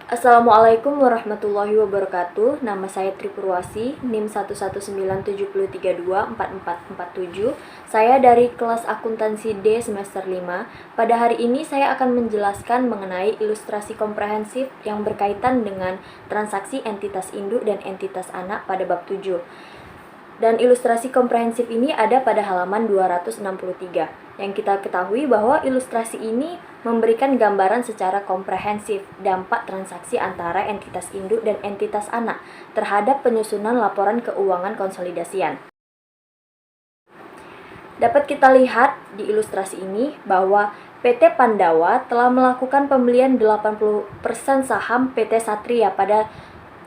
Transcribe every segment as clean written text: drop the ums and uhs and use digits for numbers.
Assalamualaikum warahmatullahi wabarakatuh. Nama saya Tri Purwasi, NIM 11970324447. Saya dari kelas akuntansi D semester 5. Pada hari ini saya akan menjelaskan mengenai ilustrasi komprehensif yang berkaitan dengan transaksi entitas induk dan entitas anak pada bab 7. Dan ilustrasi komprehensif ini ada pada halaman 263. Yang kita ketahui bahwa ilustrasi ini memberikan gambaran secara komprehensif dampak transaksi antara entitas induk dan entitas anak terhadap penyusunan laporan keuangan konsolidasian. Dapat kita lihat di ilustrasi ini bahwa PT Pandawa telah melakukan pembelian 80% saham PT Satria pada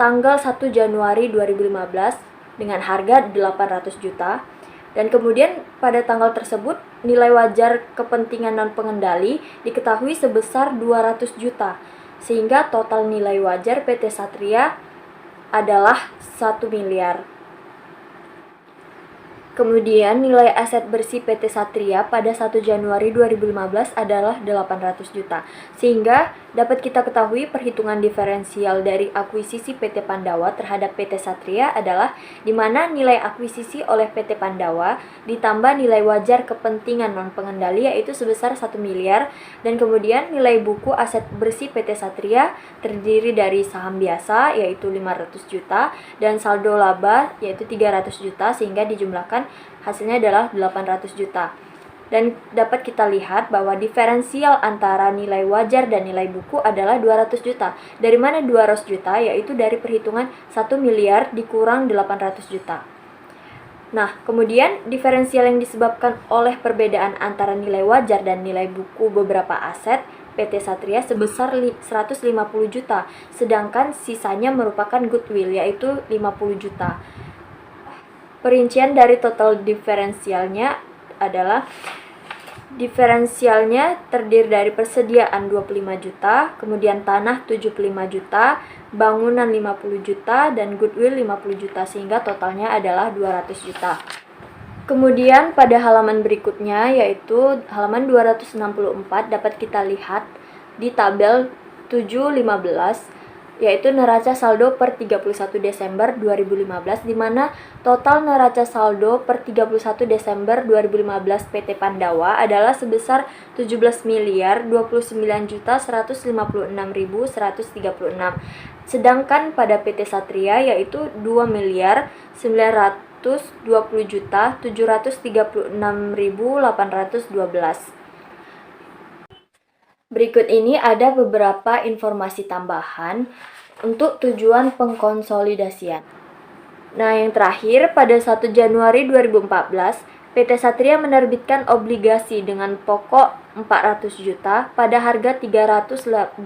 tanggal 1 Januari 2015 dengan harga 800 juta, dan kemudian pada tanggal tersebut nilai wajar kepentingan non-pengendali diketahui sebesar 200 juta, sehingga total nilai wajar PT Satria adalah 1 miliar. Kemudian nilai aset bersih PT Satria pada 1 Januari 2015 adalah 800 juta. Sehingga dapat kita ketahui perhitungan diferensial dari akuisisi PT Pandawa terhadap PT Satria adalah di mana nilai akuisisi oleh PT Pandawa ditambah nilai wajar kepentingan non-pengendali yaitu sebesar 1 miliar, dan kemudian nilai buku aset bersih PT Satria terdiri dari saham biasa yaitu 500 juta dan saldo laba yaitu 300 juta, sehingga dijumlahkan hasilnya adalah 800 juta. Dan dapat kita lihat bahwa diferensial antara nilai wajar dan nilai buku adalah 200 juta. Dari mana 200 juta? Yaitu dari perhitungan 1 miliar dikurang 800 juta. Nah, kemudian diferensial yang disebabkan oleh perbedaan antara nilai wajar dan nilai buku beberapa aset PT Satria sebesar 150 juta, sedangkan sisanya merupakan goodwill yaitu 50 juta. Perincian dari total diferensialnya adalah diferensialnya terdiri dari persediaan 25 juta, kemudian tanah 75 juta, bangunan 50 juta, dan goodwill 50 juta, sehingga totalnya adalah 200 juta. Kemudian pada halaman berikutnya yaitu halaman 264 dapat kita lihat di tabel 715 yaitu neraca saldo per 31 Desember 2015, di mana total neraca saldo per 31 Desember 2015 PT Pandawa adalah sebesar 17 miliar 29.156.136. Sedangkan pada PT Satria yaitu 2 miliar 920.736.812. Berikut ini ada beberapa informasi tambahan untuk tujuan pengkonsolidasian. Nah, yang terakhir, pada 1 Januari 2014, PT Satria menerbitkan obligasi dengan pokok 400 juta pada harga 385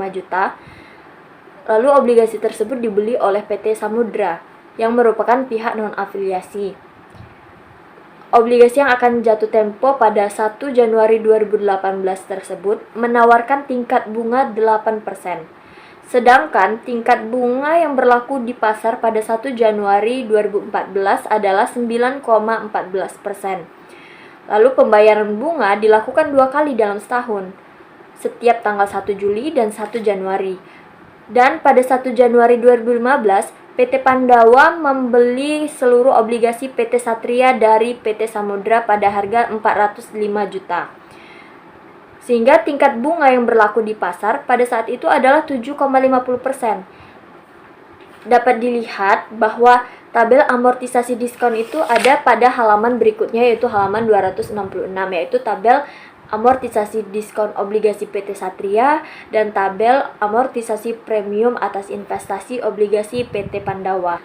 juta. Lalu obligasi tersebut dibeli oleh PT Samudra yang merupakan pihak non-afiliasi. Obligasi yang akan jatuh tempo pada 1 Januari 2018 tersebut menawarkan tingkat bunga 8%. Sedangkan tingkat bunga yang berlaku di pasar pada 1 Januari 2014 adalah 9,14%. Lalu pembayaran bunga dilakukan 2 kali dalam setahun, setiap tanggal 1 Juli dan 1 Januari. Dan pada 1 Januari 2015, PT Pandawa membeli seluruh obligasi PT Satria dari PT Samudra pada harga 405 juta. Sehingga tingkat bunga yang berlaku di pasar pada saat itu adalah 7,50%. Dapat dilihat bahwa tabel amortisasi diskon itu ada pada halaman berikutnya yaitu halaman 266, yaitu tabel amortisasi diskon obligasi PT Satria dan tabel amortisasi premium atas investasi obligasi PT Pandawa.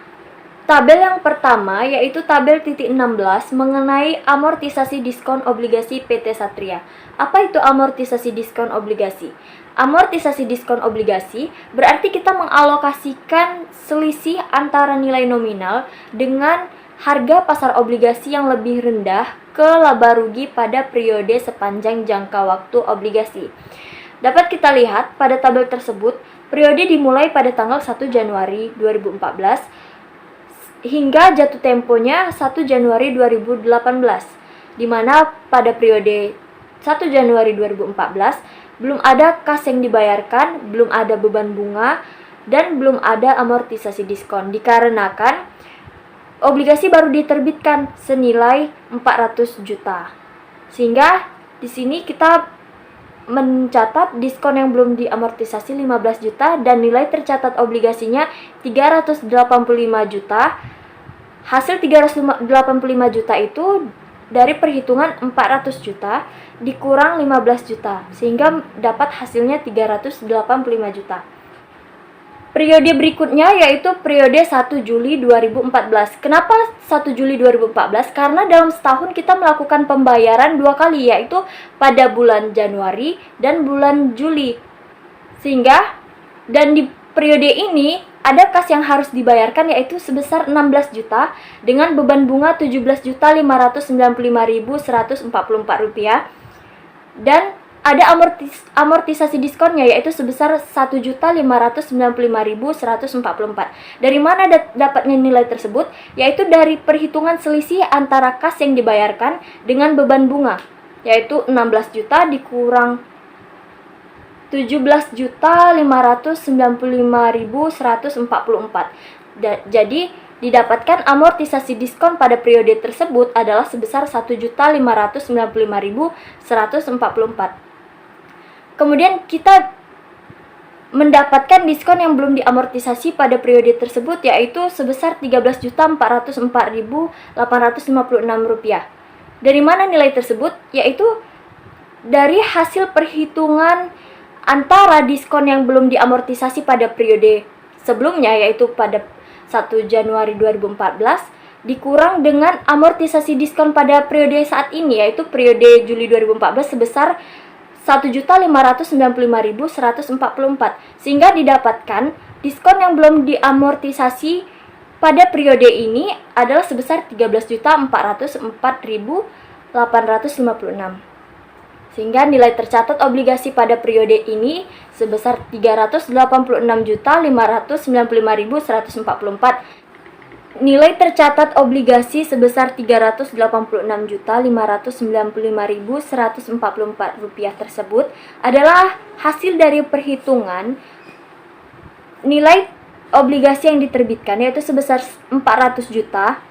Tabel yang pertama yaitu tabel titik 16 mengenai amortisasi diskon obligasi PT Satria. Apa itu amortisasi diskon obligasi? Amortisasi diskon obligasi berarti kita mengalokasikan selisih antara nilai nominal dengan harga pasar obligasi yang lebih rendah ke laba rugi pada periode sepanjang jangka waktu obligasi. Dapat kita lihat pada tabel tersebut, periode dimulai pada tanggal 1 Januari 2014 hingga jatuh temponya 1 Januari 2018, di mana pada periode 1 Januari 2014 belum ada kas yang dibayarkan, belum ada beban bunga, dan belum ada amortisasi diskon, dikarenakan obligasi baru diterbitkan senilai 400 juta. Sehingga di sini kita mencatat diskon yang belum diamortisasi 15 juta dan nilai tercatat obligasinya 385 juta. Hasil 385 juta itu dari perhitungan 400 juta dikurang 15 juta sehingga dapat hasilnya 385 juta. Periode berikutnya yaitu periode 1 Juli 2014. Kenapa 1 Juli 2014? Karena dalam setahun kita melakukan pembayaran 2 kali, yaitu pada bulan Januari dan bulan Juli. Dan di periode ini ada kas yang harus dibayarkan yaitu sebesar 16 juta dengan beban bunga Rp17.595.144 dan ada amortisasi diskonnya yaitu sebesar Rp1.595.144. Dari mana dapatnya nilai tersebut? Yaitu dari perhitungan selisih antara kas yang dibayarkan dengan beban bunga, yaitu 16 juta dikurang 17.595.144. Jadi didapatkan amortisasi diskon pada periode tersebut adalah sebesar Rp1.595.144. Kemudian kita mendapatkan diskon yang belum diamortisasi pada periode tersebut yaitu sebesar Rp13.404.856. Dari mana nilai tersebut? Yaitu dari hasil perhitungan antara diskon yang belum diamortisasi pada periode sebelumnya yaitu pada 1 Januari 2014 dikurang dengan amortisasi diskon pada periode saat ini yaitu periode Juli 2014 sebesar Rp1.595.144 sehingga didapatkan diskon yang belum diamortisasi pada periode ini adalah sebesar Rp13.404.856. Sehingga nilai tercatat obligasi pada periode ini sebesar Rp386.595.144. Nilai tercatat obligasi sebesar Rp386.595.144 tersebut adalah hasil dari perhitungan nilai obligasi yang diterbitkan yaitu sebesar 400 juta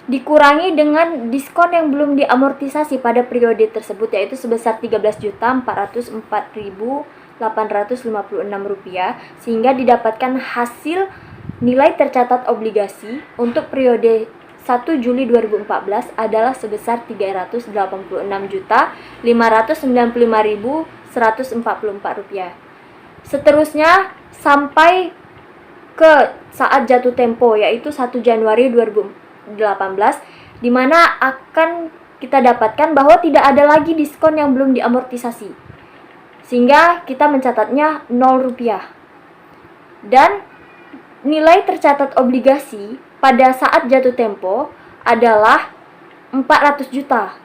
dikurangi dengan diskon yang belum diamortisasi pada periode tersebut yaitu sebesar Rp13.404.856 sehingga didapatkan hasil nilai tercatat obligasi untuk periode 1 Juli 2014 adalah sebesar Rp386.595.144. Seterusnya sampai ke saat jatuh tempo yaitu 1 Januari 2018 di mana akan kita dapatkan bahwa tidak ada lagi diskon yang belum diamortisasi. Sehingga kita mencatatnya Rp0. Dan nilai tercatat obligasi pada saat jatuh tempo adalah 400 juta.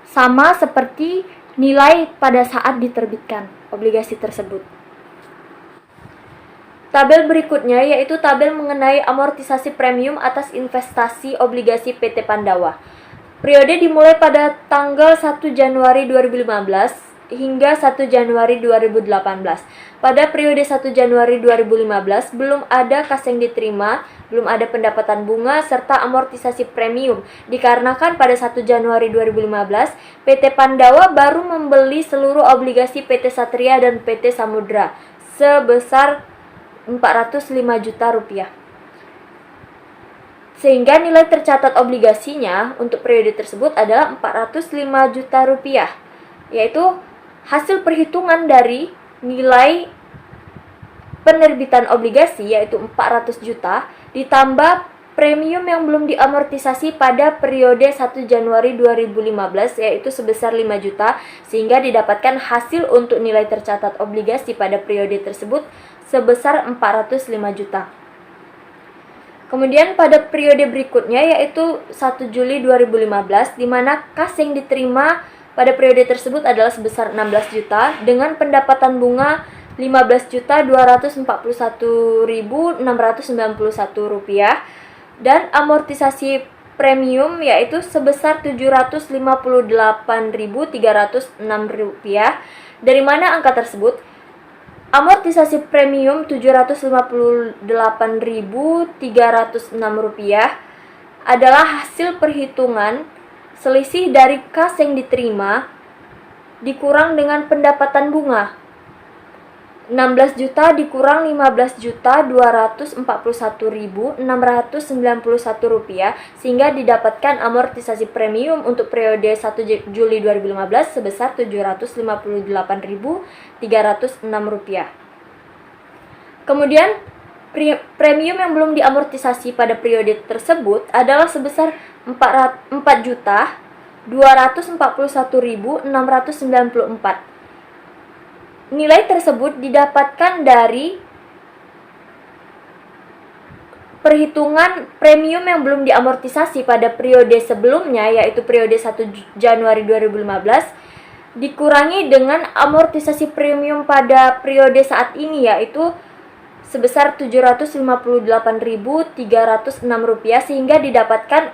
Sama seperti nilai pada saat diterbitkan obligasi tersebut. Tabel berikutnya yaitu tabel mengenai amortisasi premium atas investasi obligasi PT Pandawa. Periode dimulai pada tanggal 1 Januari 2015 hingga 1 Januari 2018. Pada periode 1 Januari 2015 belum ada kas yang diterima, belum ada pendapatan bunga serta amortisasi premium. Dikarenakan pada 1 Januari 2015 PT Pandawa baru membeli seluruh obligasi PT Satria dan PT Samudra sebesar Rp405 juta. Sehingga nilai tercatat obligasinya untuk periode tersebut adalah Rp405 juta, yaitu hasil perhitungan dari nilai penerbitan obligasi yaitu 400 juta ditambah premium yang belum diamortisasi pada periode 1 Januari 2015 yaitu sebesar 5 juta sehingga didapatkan hasil untuk nilai tercatat obligasi pada periode tersebut sebesar 405 juta. Kemudian pada periode berikutnya yaitu 1 Juli 2015 di mana kas yang diterima pada periode tersebut adalah sebesar 16 juta dengan pendapatan bunga Rp15.241.691 dan amortisasi premium yaitu sebesar Rp758.306. Dari mana angka tersebut? Amortisasi premium Rp758.306 adalah hasil perhitungan selisih dari kas yang diterima dikurang dengan pendapatan bunga. 16 juta dikurang Rp15.241.691 sehingga didapatkan amortisasi premium untuk periode 1 Juli 2015 sebesar Rp758.306. Kemudian premium yang belum diamortisasi pada periode tersebut adalah sebesar Rp4.241.694. Nilai tersebut didapatkan dari perhitungan premium yang belum diamortisasi pada periode sebelumnya, yaitu periode 1 Januari 2015, dikurangi dengan amortisasi premium pada periode saat ini, yaitu sebesar Rp758.306, sehingga didapatkan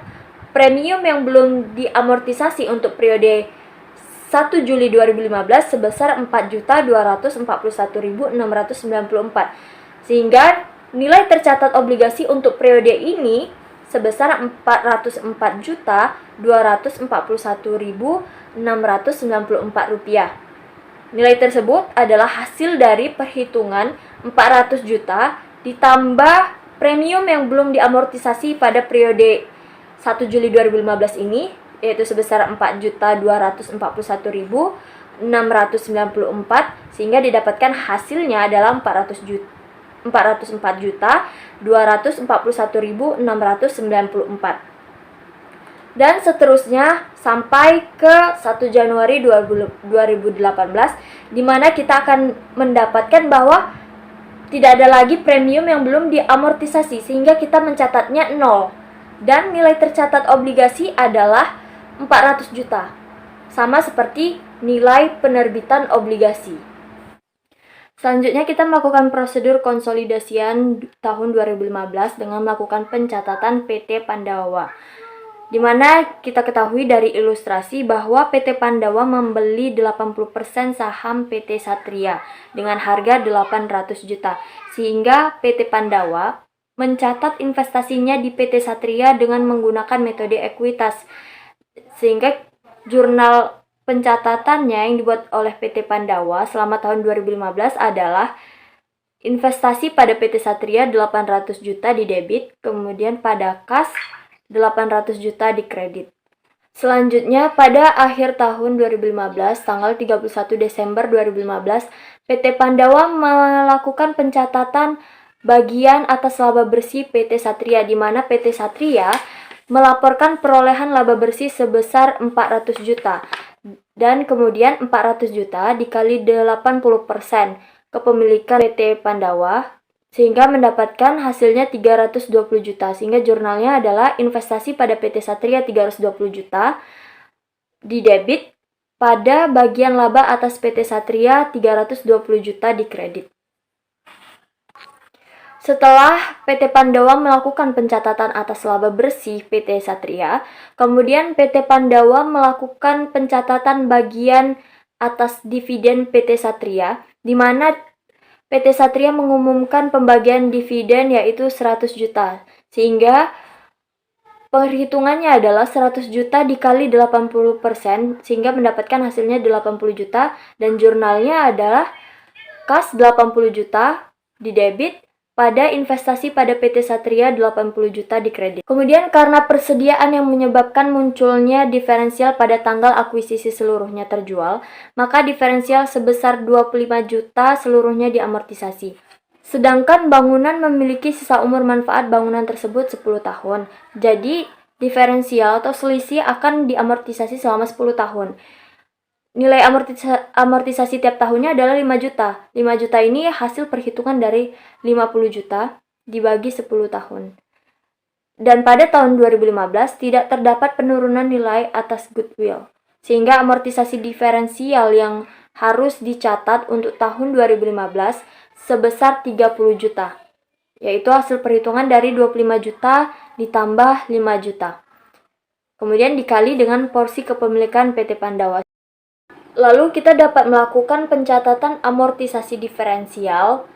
premium yang belum diamortisasi untuk periode 1 Juli 2015 sebesar Rp4.241.694, sehingga nilai tercatat obligasi untuk periode ini sebesar Rp404.241.694. Nilai tersebut adalah hasil dari perhitungan 400 juta ditambah premium yang belum diamortisasi pada periode 1 Juli 2015 ini, yaitu sebesar Rp4.241.694, sehingga didapatkan hasilnya adalah Rp404.241.694. Dan seterusnya sampai ke 1 Januari 2018, di mana kita akan mendapatkan bahwa tidak ada lagi premium yang belum diamortisasi, sehingga kita mencatatnya 0. Dan nilai tercatat obligasi adalah 400 juta, sama seperti nilai penerbitan obligasi. Selanjutnya kita melakukan prosedur konsolidasian tahun 2015 dengan melakukan pencatatan PT Pandawa, di mana kita ketahui dari ilustrasi bahwa PT Pandawa membeli 80% saham PT Satria dengan harga 800 juta, sehingga PT Pandawa mencatat investasinya di PT Satria dengan menggunakan metode ekuitas, sehingga jurnal pencatatannya yang dibuat oleh PT Pandawa selama tahun 2015 adalah investasi pada PT Satria 800 juta di debit, kemudian pada kas 800 juta di kredit. Selanjutnya, pada akhir tahun 2015, tanggal 31 Desember 2015, PT Pandawa melakukan pencatatan bagian atas laba bersih PT Satria, di mana PT Satria melaporkan perolehan laba bersih sebesar 400 juta. Dan kemudian 400 juta dikali 80% kepemilikan PT Pandawa, sehingga mendapatkan hasilnya 320 juta. Sehingga jurnalnya adalah investasi pada PT Satria 320 juta di debit, pada bagian laba atas PT Satria 320 juta di kredit. Setelah PT Pandawa melakukan pencatatan atas laba bersih PT Satria, kemudian PT Pandawa melakukan pencatatan bagian atas dividen PT Satria, di mana PT Satria mengumumkan pembagian dividen yaitu 100 juta, sehingga perhitungannya adalah 100 juta dikali 80%, sehingga mendapatkan hasilnya 80 juta, dan jurnalnya adalah kas 80 juta di debit, pada investasi pada PT Satria 80 juta di kredit. Kemudian karena persediaan yang menyebabkan munculnya diferensial pada tanggal akuisisi seluruhnya terjual, maka diferensial sebesar 25 juta seluruhnya diamortisasi. Sedangkan bangunan memiliki sisa umur manfaat bangunan tersebut 10 tahun. Jadi diferensial atau selisih akan diamortisasi selama 10 tahun. Nilai amortisasi tiap tahunnya adalah 5 juta. 5 juta ini hasil perhitungan dari 50 juta dibagi 10 tahun. Dan pada tahun 2015 tidak terdapat penurunan nilai atas goodwill, sehingga amortisasi diferensial yang harus dicatat untuk tahun 2015 sebesar 30 juta, yaitu hasil perhitungan dari 25 juta ditambah 5 juta. Kemudian dikali dengan porsi kepemilikan PT Pandawa. Lalu kita dapat melakukan pencatatan amortisasi diferensial,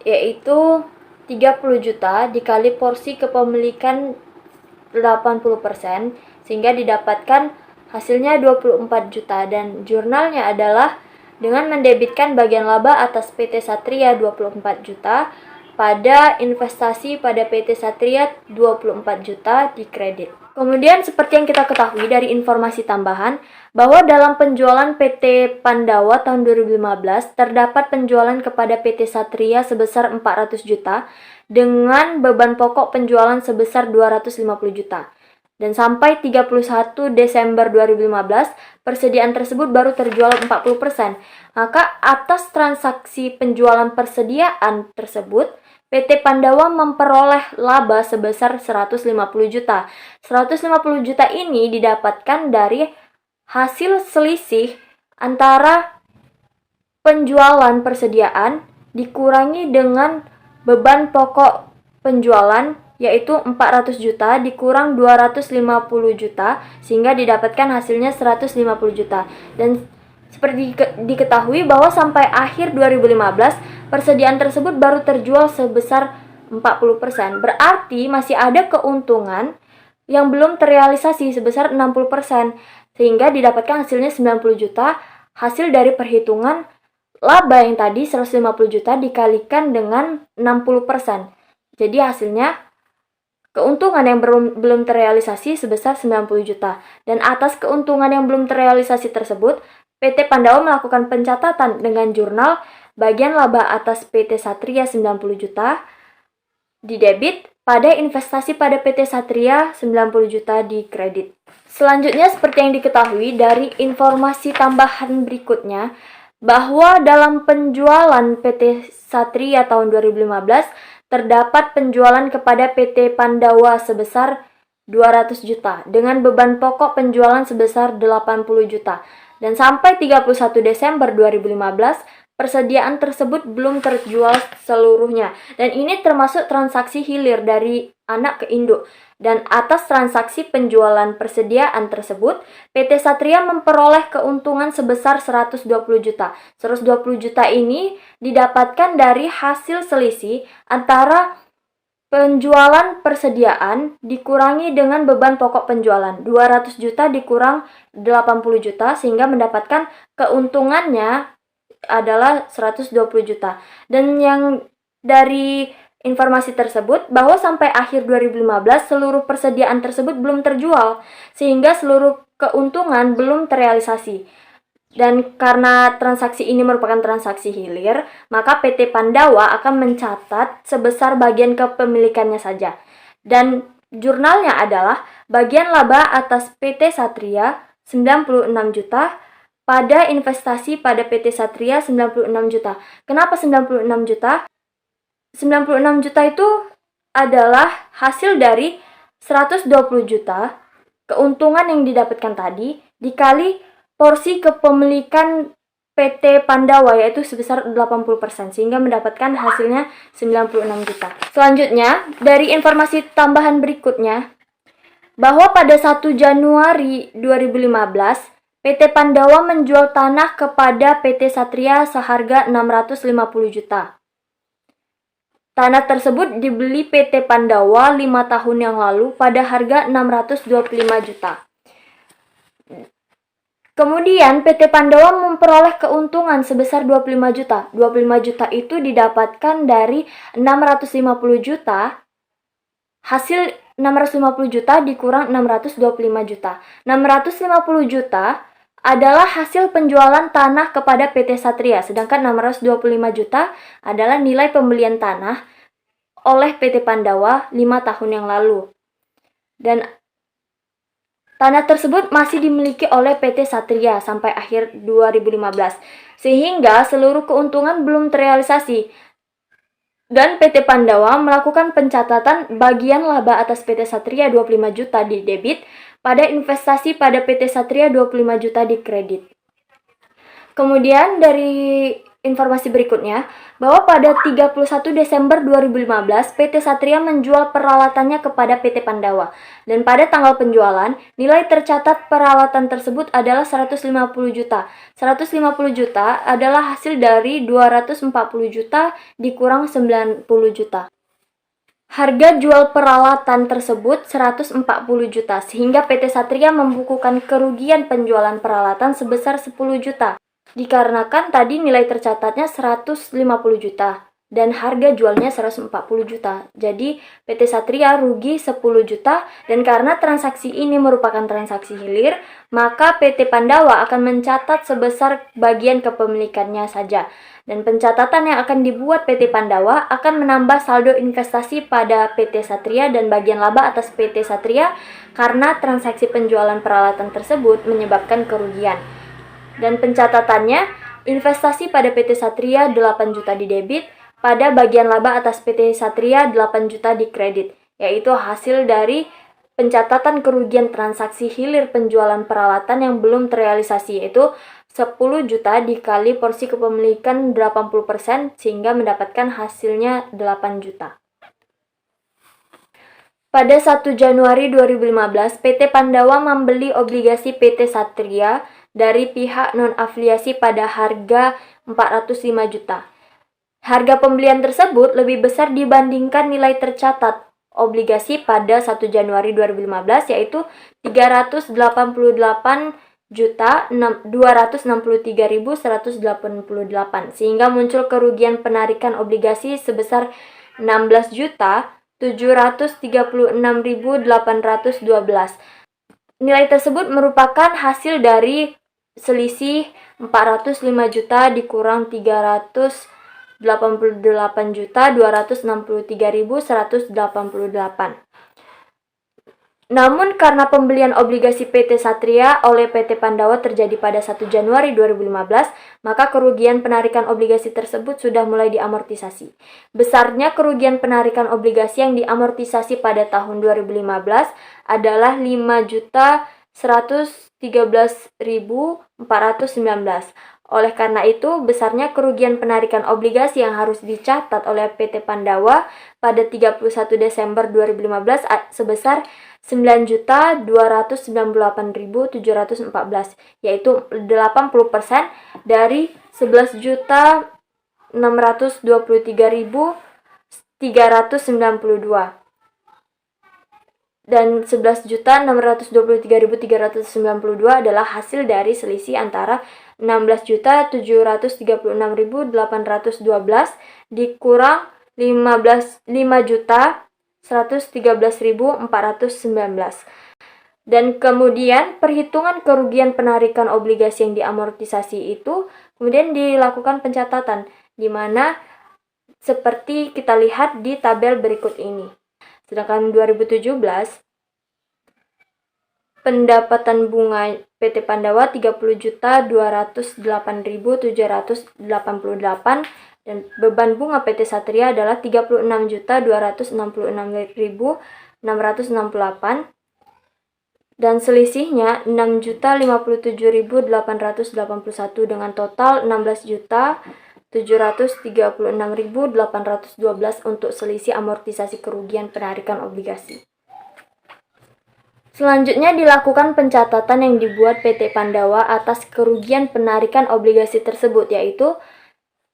yaitu 30 juta dikali porsi kepemilikan 80%, sehingga didapatkan hasilnya 24 juta. Dan jurnalnya adalah dengan mendebitkan bagian laba atas PT Satria 24 juta, pada investasi pada PT Satria 24 juta di kredit. Kemudian seperti yang kita ketahui dari informasi tambahan, bahwa dalam penjualan PT Pandawa tahun 2015 terdapat penjualan kepada PT Satria sebesar 400 juta dengan beban pokok penjualan sebesar 250 juta. Dan sampai 31 Desember 2015, persediaan tersebut baru terjual 40%. Maka atas transaksi penjualan persediaan tersebut, PT Pandawa memperoleh laba sebesar 150 juta. 150 juta ini didapatkan dari hasil selisih antara penjualan persediaan dikurangi dengan beban pokok penjualan, yaitu 400 juta dikurang 250 juta, sehingga didapatkan hasilnya 150 juta. Dan seperti diketahui bahwa sampai akhir 2015, persediaan tersebut baru terjual sebesar 40%. Berarti masih ada keuntungan yang belum terrealisasi sebesar 60%, sehingga didapatkan hasilnya 90 juta, hasil dari perhitungan laba yang tadi 150 juta dikalikan dengan 60%. Jadi hasilnya keuntungan yang belum terrealisasi sebesar 90 juta. Dan atas keuntungan yang belum terrealisasi tersebut, PT Pandawa melakukan pencatatan dengan jurnal bagian laba atas PT Satria 90 juta didebit, pada investasi pada PT Satria 90 juta di kredit. Selanjutnya seperti yang diketahui dari informasi tambahan berikutnya, bahwa dalam penjualan PT Satria tahun 2015 terdapat penjualan kepada PT Pandawa sebesar 200 juta dengan beban pokok penjualan sebesar 80 juta. Dan sampai 31 Desember 2015, persediaan tersebut belum terjual seluruhnya. Dan ini termasuk transaksi hilir dari anak ke induk. Dan atas transaksi penjualan persediaan tersebut, PT Satria memperoleh keuntungan sebesar 120 juta. 120 juta ini didapatkan dari hasil selisih antara penjualan persediaan dikurangi dengan beban pokok penjualan. 200 juta dikurang 80 juta, sehingga mendapatkan keuntungannya adalah 120 juta. Dan yang dari informasi tersebut, bahwa sampai akhir 2015 seluruh persediaan tersebut belum terjual, sehingga seluruh keuntungan belum terrealisasi. Dan karena transaksi ini merupakan transaksi hilir, maka PT Pandawa akan mencatat sebesar bagian kepemilikannya saja. Dan jurnalnya adalah bagian laba atas PT Satria 96 juta, pada investasi pada PT Satria 96 juta. Kenapa 96 juta? 96 juta itu adalah hasil dari 120 juta keuntungan yang didapatkan tadi dikali porsi kepemilikan PT Pandawa, yaitu sebesar 80%, sehingga mendapatkan hasilnya 96 juta. Selanjutnya, dari informasi tambahan berikutnya, bahwa pada 1 Januari 2015, PT Pandawa menjual tanah kepada PT Satria seharga 650 juta. Tanah tersebut dibeli PT Pandawa 5 tahun yang lalu pada harga 625 juta. Kemudian PT Pandawa memperoleh keuntungan sebesar 25 juta. 25 juta itu didapatkan dari 650 juta. Hasil 650 juta dikurang 625 juta. 650 juta adalah hasil penjualan tanah kepada PT Satria, sedangkan 625 juta adalah nilai pembelian tanah oleh PT Pandawa 5 tahun yang lalu. Dan tanah tersebut masih dimiliki oleh PT Satria sampai akhir 2015, sehingga seluruh keuntungan belum terrealisasi. Dan PT Pandawa melakukan pencatatan bagian laba atas PT Satria 25 juta di debit, pada investasi pada PT Satria 25 juta di kredit. Kemudian dari informasi berikutnya, bahwa pada 31 Desember 2015, PT Satria menjual peralatannya kepada PT Pandawa. Dan pada tanggal penjualan, nilai tercatat peralatan tersebut adalah 150 juta. 150 juta adalah hasil dari 240 juta dikurang 90 juta. Harga jual peralatan tersebut 140 juta, sehingga PT Satria membukukan kerugian penjualan peralatan sebesar 10 juta. Dikarenakan tadi nilai tercatatnya 150 juta dan harga jualnya 140 juta. Jadi PT Satria rugi 10 juta, dan karena transaksi ini merupakan transaksi hilir, maka PT Pandawa akan mencatat sebesar bagian kepemilikannya saja. Dan pencatatan yang akan dibuat PT Pandawa akan menambah saldo investasi pada PT Satria dan bagian laba atas PT Satria karena transaksi penjualan peralatan tersebut menyebabkan kerugian. Dan pencatatannya, investasi pada PT Satria 8 juta di debit, pada bagian laba atas PT Satria 8 juta di kredit, yaitu hasil dari pencatatan kerugian transaksi hilir penjualan peralatan yang belum terrealisasi, yaitu 10 juta dikali porsi kepemilikan 80% sehingga mendapatkan hasilnya 8 juta. Pada 1 Januari 2015, PT Pandawa membeli obligasi PT Satria dari pihak non-afiliasi pada harga 405 juta. Harga pembelian tersebut lebih besar dibandingkan nilai tercatat obligasi pada 1 Januari 2015, yaitu 388.263.188, sehingga muncul kerugian penarikan obligasi sebesar 16.736.812. Nilai tersebut merupakan hasil dari selisih 405 juta dikurang 388.263.188. Namun karena pembelian obligasi PT Satria oleh PT Pandawa terjadi pada 1 Januari 2015, maka kerugian penarikan obligasi tersebut sudah mulai diamortisasi. Besarnya kerugian penarikan obligasi yang diamortisasi pada tahun 2015 adalah 5.113.419. Oleh karena itu, besarnya kerugian penarikan obligasi yang harus dicatat oleh PT Pandawa pada 31 Desember 2015 sebesar 9.298.714, yaitu 80% dari 11.623.392. Dan 11.623.392 adalah hasil dari selisih antara 16.736.812 dikurang 5.113.419. Dan kemudian perhitungan kerugian penarikan obligasi yang diamortisasi itu kemudian dilakukan pencatatan, di mana seperti kita lihat di tabel berikut ini. Sedangkan 2017, pendapatan bunga PT Pandawa 30.208.788 dan beban bunga PT Satria adalah 36.266.668 dan selisihnya 6.057.881 dengan total 16.736.812 untuk selisih amortisasi kerugian penarikan obligasi. Selanjutnya dilakukan pencatatan yang dibuat PT Pandawa atas kerugian penarikan obligasi tersebut, yaitu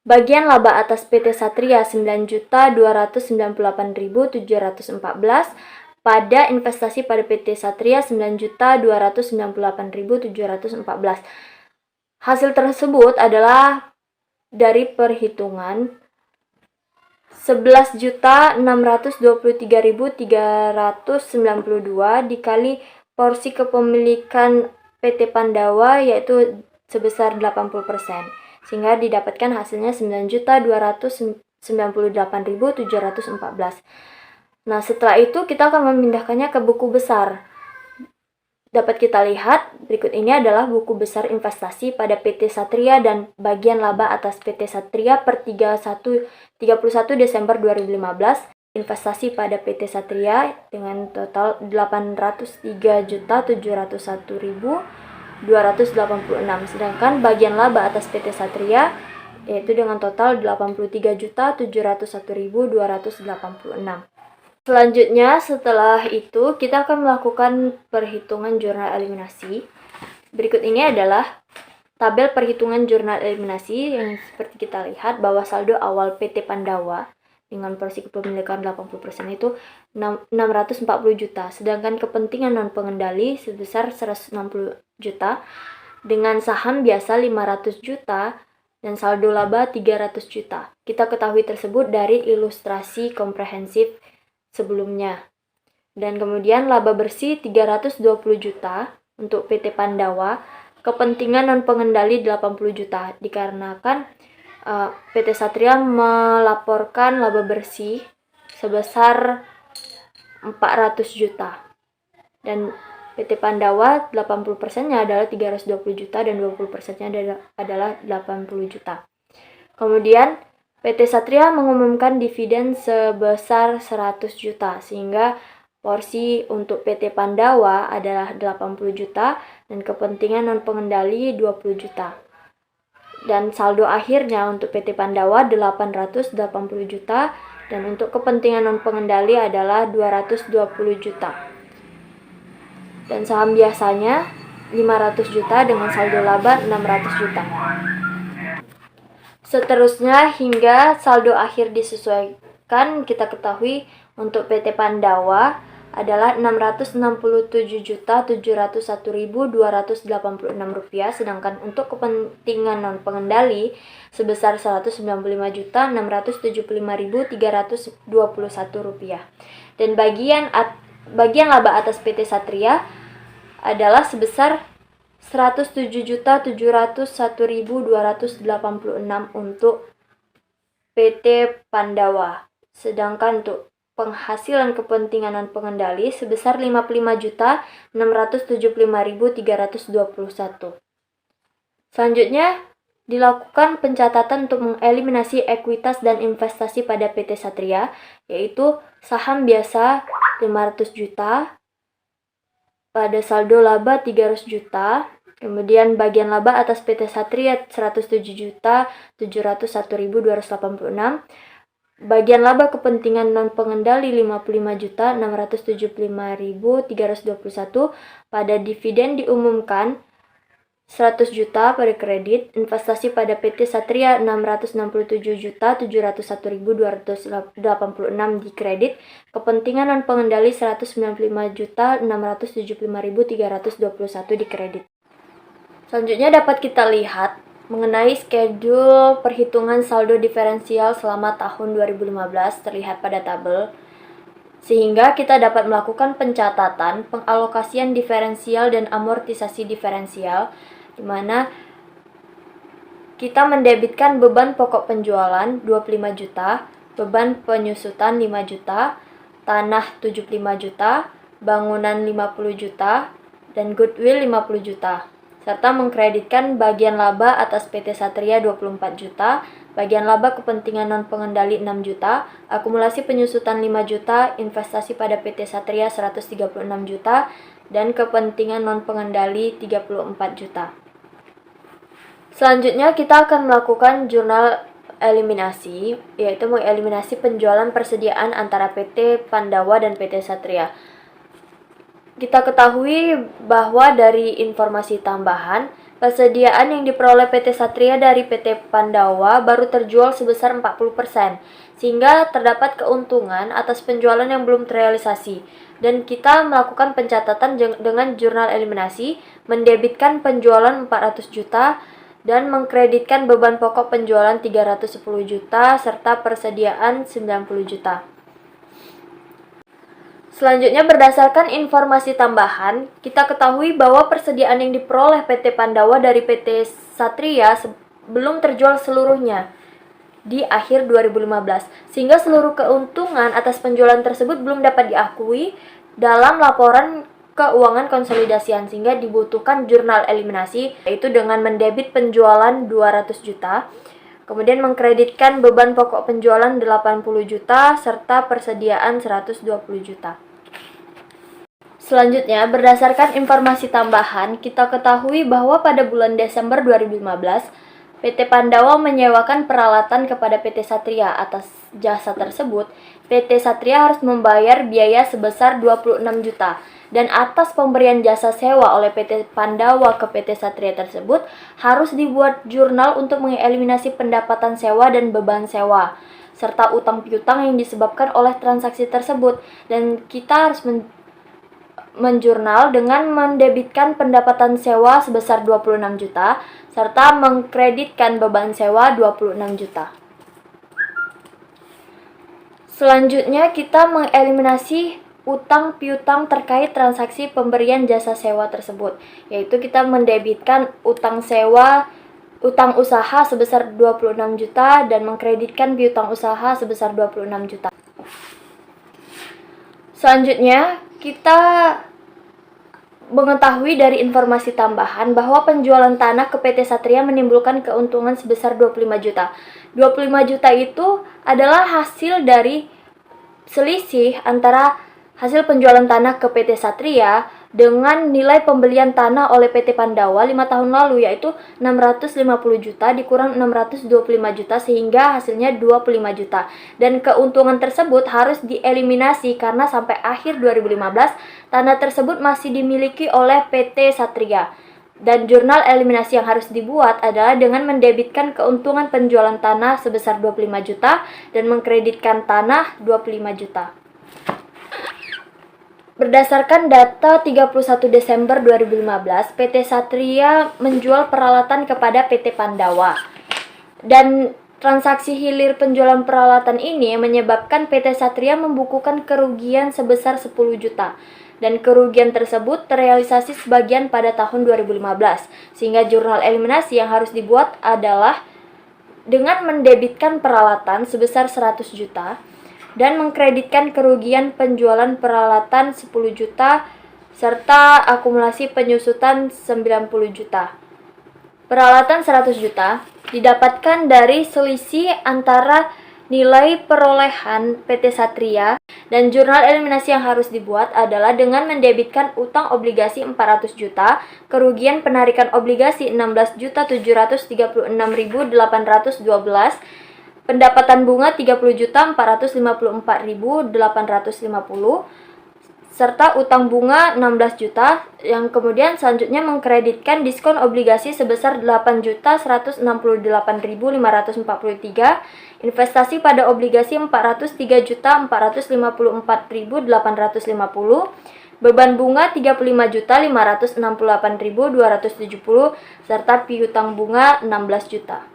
bagian laba atas PT Satria 9.298.714 pada investasi pada PT Satria 9.298.714. Hasil tersebut adalah dari perhitungan 11.623.392 dikali porsi kepemilikan PT Pandawa, yaitu sebesar 80%, sehingga didapatkan hasilnya 9.298.714. Nah, setelah itu kita akan memindahkannya ke buku besar. Dapat kita lihat, berikut ini adalah buku besar investasi pada PT Satria dan bagian laba atas PT Satria per 31 Desember 2015. Investasi pada PT Satria dengan total 803.701.286. Sedangkan bagian laba atas PT Satria yaitu dengan total 83.701.286. Selanjutnya, setelah itu kita akan melakukan perhitungan jurnal eliminasi. Berikut ini adalah tabel perhitungan jurnal eliminasi yang seperti kita lihat bahwa saldo awal PT Pandawa dengan porsi kepemilikan 80% itu 640 juta, sedangkan kepentingan non pengendali sebesar 160 juta, dengan saham biasa 500 juta, dan saldo laba 300 juta. Kita ketahui tersebut dari ilustrasi komprehensif sebelumnya. Dan kemudian laba bersih 320 juta untuk PT Pandawa, kepentingan non pengendali 80 juta, dikarenakan PT Satria melaporkan laba bersih sebesar 400 juta. Dan PT Pandawa 80%-nya adalah 320 juta dan 20%-nya adalah 80 juta. Kemudian PT Satria mengumumkan dividen sebesar 100 juta, sehingga porsi untuk PT Pandawa adalah 80 juta dan kepentingan non pengendali 20 juta. Dan saldo akhirnya untuk PT Pandawa 880 juta dan untuk kepentingan non pengendali adalah 220 juta. Dan saham biasanya 500 juta dengan saldo laba 600 juta. Seterusnya hingga saldo akhir disesuaikan, kita ketahui untuk PT Pandawa adalah Rp661.701.286, sedangkan untuk kepentingan non pengendali sebesar Rp195.675.321. Dan bagian laba atas PT Satria adalah sebesar Rp107.701.286 untuk PT Pandawa. Sedangkan untuk penghasilan kepentingan non pengendali sebesar Rp55.675.321. Selanjutnya dilakukan pencatatan untuk mengeliminasi ekuitas dan investasi pada PT Satria, yaitu saham biasa 500 juta, pada saldo laba 300 juta, kemudian bagian laba atas PT Satria 107.701.286, bagian laba kepentingan non pengendali 55.675.321, pada dividen diumumkan 100 juta pada kredit, investasi pada PT Satria 667.701.286 di kredit, kepentingan non pengendali 195.675.321 di kredit. Selanjutnya dapat kita lihat mengenai schedule perhitungan saldo diferensial selama tahun 2015 terlihat pada tabel, sehingga kita dapat melakukan pencatatan pengalokasian diferensial dan amortisasi diferensial, di mana kita mendebitkan beban pokok penjualan 25 juta, beban penyusutan 5 juta, tanah 75 juta, bangunan 50 juta, dan goodwill 50 juta, serta mengkreditkan bagian laba atas PT Satria 24 juta, bagian laba kepentingan non pengendali 6 juta, akumulasi penyusutan 5 juta, investasi pada PT Satria 136 juta, dan kepentingan non pengendali 34 juta. Selanjutnya kita akan melakukan jurnal eliminasi, yaitu mengeliminasi penjualan persediaan antara PT Pandawa dan PT Satria. Kita ketahui bahwa dari informasi tambahan, persediaan yang diperoleh PT Satria dari PT Pandawa baru terjual sebesar 40%, sehingga terdapat keuntungan atas penjualan yang belum terrealisasi. Dan kita melakukan pencatatan dengan jurnal eliminasi, mendebitkan penjualan 400 juta, dan mengkreditkan beban pokok penjualan 310 juta, serta persediaan 90 juta. Selanjutnya, berdasarkan informasi tambahan, kita ketahui bahwa persediaan yang diperoleh PT Pandawa dari PT Satria belum terjual seluruhnya di akhir 2015, sehingga seluruh keuntungan atas penjualan tersebut belum dapat diakui dalam laporan keuangan konsolidasian, sehingga dibutuhkan jurnal eliminasi, yaitu dengan mendebit penjualan 200 juta, kemudian mengkreditkan beban pokok penjualan 80 juta, serta persediaan 120 juta. Selanjutnya, berdasarkan informasi tambahan, kita ketahui bahwa pada bulan Desember 2015, PT Pandawa menyewakan peralatan kepada PT Satria. Atas jasa tersebut, PT Satria harus membayar biaya sebesar 26 juta. Dan atas pemberian jasa sewa oleh PT Pandawa ke PT Satria tersebut, harus dibuat jurnal untuk mengeliminasi pendapatan sewa dan beban sewa, serta utang piutang yang disebabkan oleh transaksi tersebut. Dan kita harus menjurnal dengan mendebitkan pendapatan sewa sebesar 26 juta, serta mengkreditkan beban sewa 26 juta. Selanjutnya, kita mengeliminasi utang piutang terkait transaksi pemberian jasa sewa tersebut, yaitu kita mendebitkan utang usaha sebesar 26 juta dan mengkreditkan piutang usaha sebesar 26 juta. Selanjutnya, kita mengetahui dari informasi tambahan bahwa penjualan tanah ke PT Satria menimbulkan keuntungan sebesar 25 juta. 25 juta itu adalah hasil dari selisih antara hasil penjualan tanah ke PT Satria dengan nilai pembelian tanah oleh PT Pandawa 5 tahun lalu, yaitu 650 juta dikurang 625 juta sehingga hasilnya 25 juta. Dan keuntungan tersebut harus dieliminasi karena sampai akhir 2015 tanah tersebut masih dimiliki oleh PT Satria. Dan jurnal eliminasi yang harus dibuat adalah dengan mendebitkan keuntungan penjualan tanah sebesar 25 juta dan mengkreditkan tanah 25 juta. Berdasarkan data 31 Desember 2015, PT Satria menjual peralatan kepada PT Pandawa. Dan transaksi hilir penjualan peralatan ini menyebabkan PT Satria membukukan kerugian sebesar 10 juta. Dan kerugian tersebut terrealisasi sebagian pada tahun 2015. Sehingga jurnal eliminasi yang harus dibuat adalah dengan mendebitkan peralatan sebesar 100 juta dan mengkreditkan kerugian penjualan peralatan 10 juta serta akumulasi penyusutan 90 juta. Peralatan 100 juta didapatkan dari selisih antara nilai perolehan PT Satria, dan jurnal eliminasi yang harus dibuat adalah dengan mendebitkan utang obligasi 400 juta, kerugian penarikan obligasi 16.736.812, pendapatan bunga 30.454.850, serta utang bunga 16 juta, yang kemudian selanjutnya mengkreditkan diskon obligasi sebesar 8.168.543, investasi pada obligasi 403.454.850, beban bunga 35.568.270, serta piutang bunga 16 juta.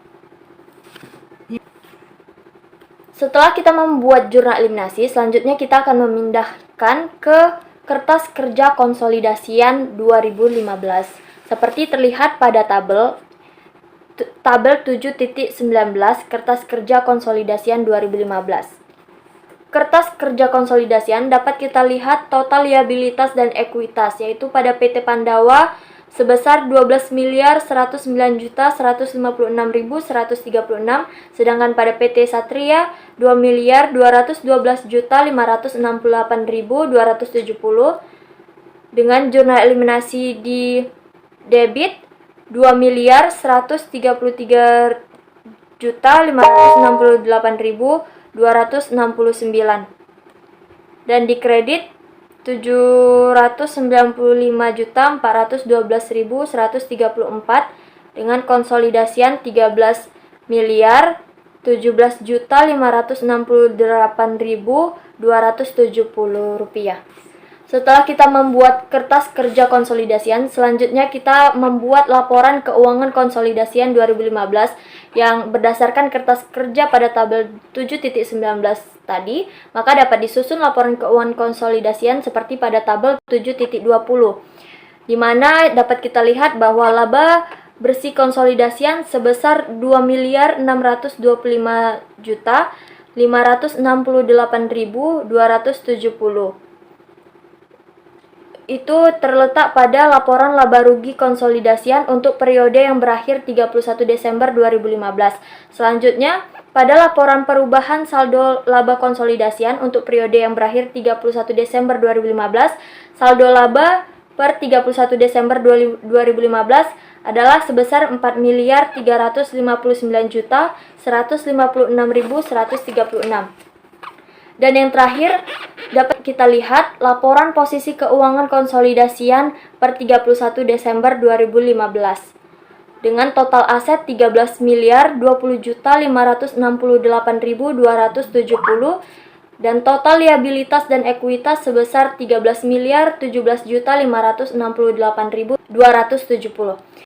Setelah kita membuat jurnal eliminasi, selanjutnya kita akan memindahkan ke kertas kerja konsolidasian 2015. Seperti terlihat pada tabel 7.19 kertas kerja konsolidasian 2015. Kertas kerja konsolidasian dapat kita lihat total liabilitas dan ekuitas, yaitu pada PT Pandawa sebesar 12.109.156.136, sedangkan pada PT Satria 2.212.568.270, dengan jurnal eliminasi di debit 2.133.568.269 dan di kredit 795.412.134 dengan konsolidasian 13.017.568.270 rupiah. Setelah kita membuat kertas kerja konsolidasian, selanjutnya kita membuat laporan keuangan konsolidasian 2015 yang berdasarkan kertas kerja pada tabel 7.19 tadi, maka dapat disusun laporan keuangan konsolidasian seperti pada tabel 7.20, di mana dapat kita lihat bahwa laba bersih konsolidasian sebesar 2.625.568.270. Itu terletak pada laporan laba rugi konsolidasian untuk periode yang berakhir 31 Desember 2015. Selanjutnya, pada laporan perubahan saldo laba konsolidasian untuk periode yang berakhir 31 Desember 2015, saldo laba per 31 Desember 2015 adalah sebesar 4.359.156.136. Dan yang terakhir, dapat kita lihat laporan posisi keuangan konsolidasian per 31 Desember 2015. Dengan total aset 13.020.568.270 dan total liabilitas dan ekuitas sebesar 13.017.568.270.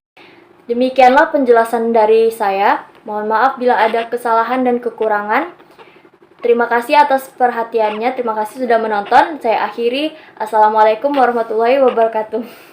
Demikianlah penjelasan dari saya. Mohon maaf bila ada kesalahan dan kekurangan. Terima kasih atas perhatiannya. Terima kasih sudah menonton. Saya akhiri. Assalamualaikum warahmatullahi wabarakatuh.